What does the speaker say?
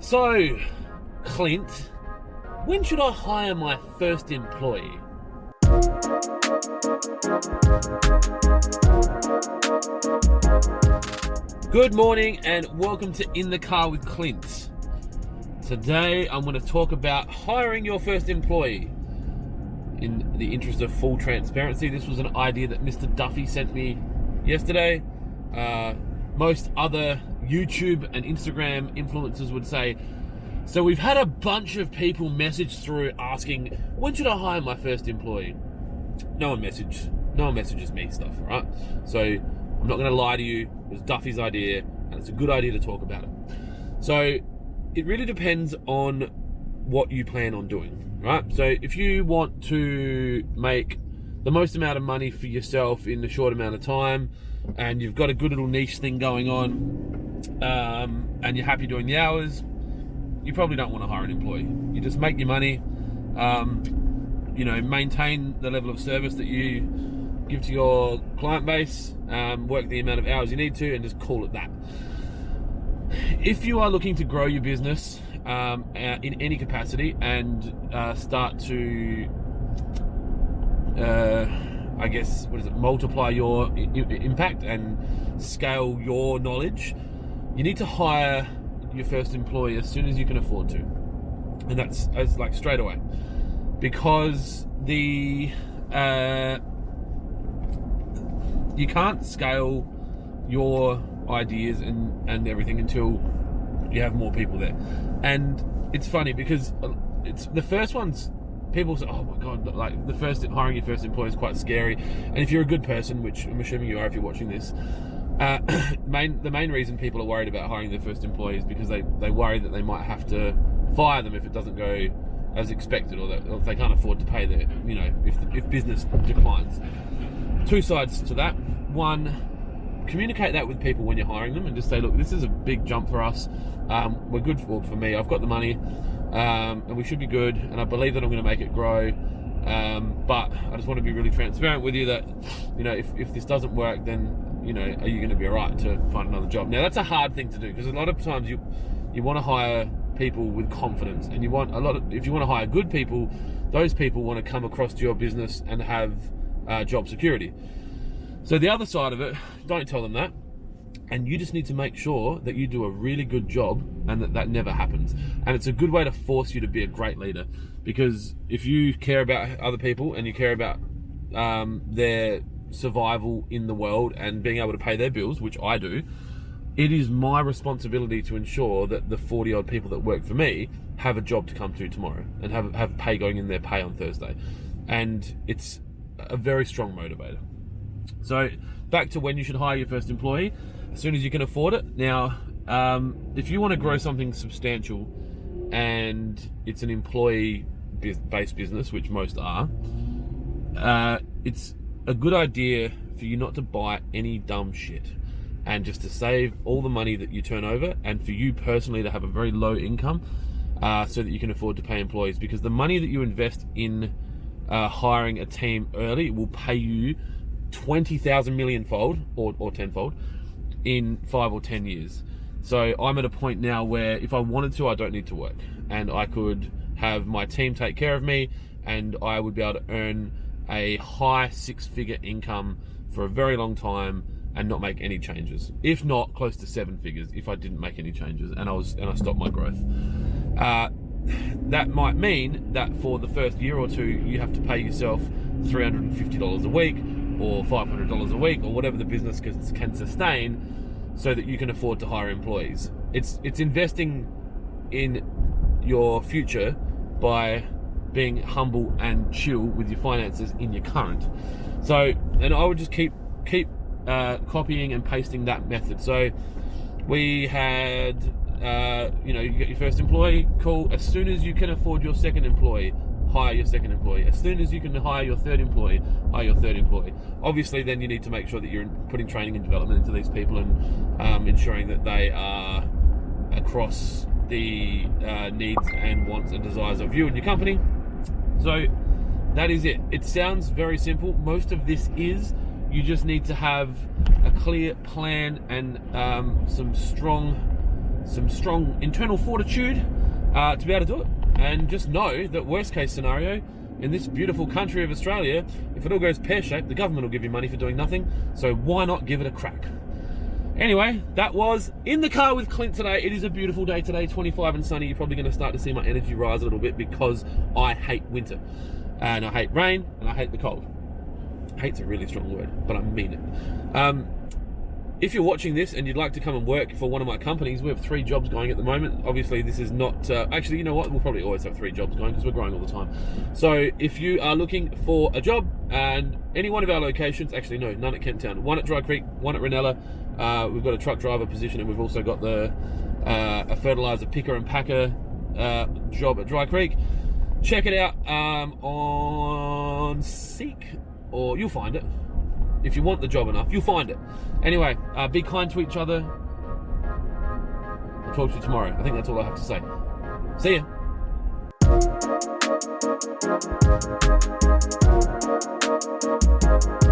So, Clint, when should I hire my first employee? Good morning and welcome to In the Car with Clint. Today I'm going to talk about hiring your first employee. In the interest of full transparency, this was an idea that Mr. Duffy sent me yesterday. Most other YouTube and Instagram influencers would say, so we've had a bunch of people message through asking, when should I hire my first employee? No one messages me stuff, right? So I'm not going to lie to you. It was Duffy's idea, and it's a good idea to talk about it. So it really depends on what you plan on doing, right? So if you want to make the most amount of money for yourself in a short amount of time, and you've got a good little niche thing going on, and you're happy doing the hours, you probably don't want to hire an employee. You just make your money, maintain the level of service that you give to your client base, work the amount of hours you need to, and just call it that. If you are looking to grow your business in any capacity and start to multiply your impact and scale your knowledge, you need to hire your first employee as soon as you can afford to, and that's like straight away, because you can't scale your ideas and everything until you have more people there. And it's funny because it's the first ones. People say, oh my God, like hiring your first employee is quite scary. And if you're a good person, which I'm assuming you are if you're watching this, the main reason people are worried about hiring their first employee is because they worry that they might have to fire them if it doesn't go as expected, or if they can't afford to pay if business declines. Two sides to that. One, communicate that with people when you're hiring them and just say, look, this is a big jump for us. We're good for me. I've got the money. And we should be good, and I believe that I'm going to make it grow, but I just want to be really transparent with you that if this doesn't work, then are you going to be alright to find another job? Now that's a hard thing to do, because a lot of times you want to hire people with confidence, and if you want to hire good people, those people want to come across to your business and have job security. So the other side of it, don't tell them that. And you just need to make sure that you do a really good job and that never happens. And it's a good way to force you to be a great leader, because if you care about other people and you care about their survival in the world and being able to pay their bills, which I do, it is my responsibility to ensure that the 40 odd people that work for me have a job to come to tomorrow and have pay going in their pay on Thursday. And it's a very strong motivator. So back to when you should hire your first employee. As soon as you can afford it. Now, if you want to grow something substantial and it's an employee-based business, which most are, it's a good idea for you not to buy any dumb shit and just to save all the money that you turn over, and for you personally to have a very low income so that you can afford to pay employees, because the money that you invest in hiring a team early will pay you 20,000 million-fold or tenfold in 5 or 10 years. So I'm at a point now where if I wanted to, I don't need to work, and I could have my team take care of me, and I would be able to earn a high 6-figure income for a very long time and not make any changes, if not close to 7 figures if I didn't make any changes and I stopped my growth. That might mean that for the first year or two you have to pay yourself $350 a week or $500 a week, or whatever the business can sustain, so that you can afford to hire employees. It's investing in your future by being humble and chill with your finances in your current. So, and I would just keep copying and pasting that method. So we had, you get your first employee, cool. As soon as you can afford your second employee, hire your second employee. As soon as you can hire your third employee, hire your third employee. Obviously, then you need to make sure that you're putting training and development into these people and ensuring that they are across the needs and wants and desires of you and your company. So that is it. It sounds very simple. Most of this is, you just need to have a clear plan and some strong some strong internal fortitude to be able to do it. And just know that worst case scenario, in this beautiful country of Australia, if it all goes pear-shaped, the government will give you money for doing nothing. So why not give it a crack? Anyway, that was In the Car with Clint today. It is a beautiful day today, 25 and sunny. You're probably going to start to see my energy rise a little bit because I hate winter. And I hate rain, and I hate the cold. Hate's a really strong word, but I mean it. If you're watching this and you'd like to come and work for one of my companies, we have 3 jobs going at the moment. Obviously, this is not... actually, you know what? We'll probably always have 3 jobs going because we're growing all the time. So if you are looking for a job, and any one of our locations... Actually, no, none at Kent Town. One at Dry Creek, one at Ranella. We've got a truck driver position, and we've also got a fertilizer picker and packer job at Dry Creek. Check it out on Seek, or you'll find it. If you want the job enough, you'll find it. Anyway, be kind to each other. I'll talk to you tomorrow. I think that's all I have to say. See ya.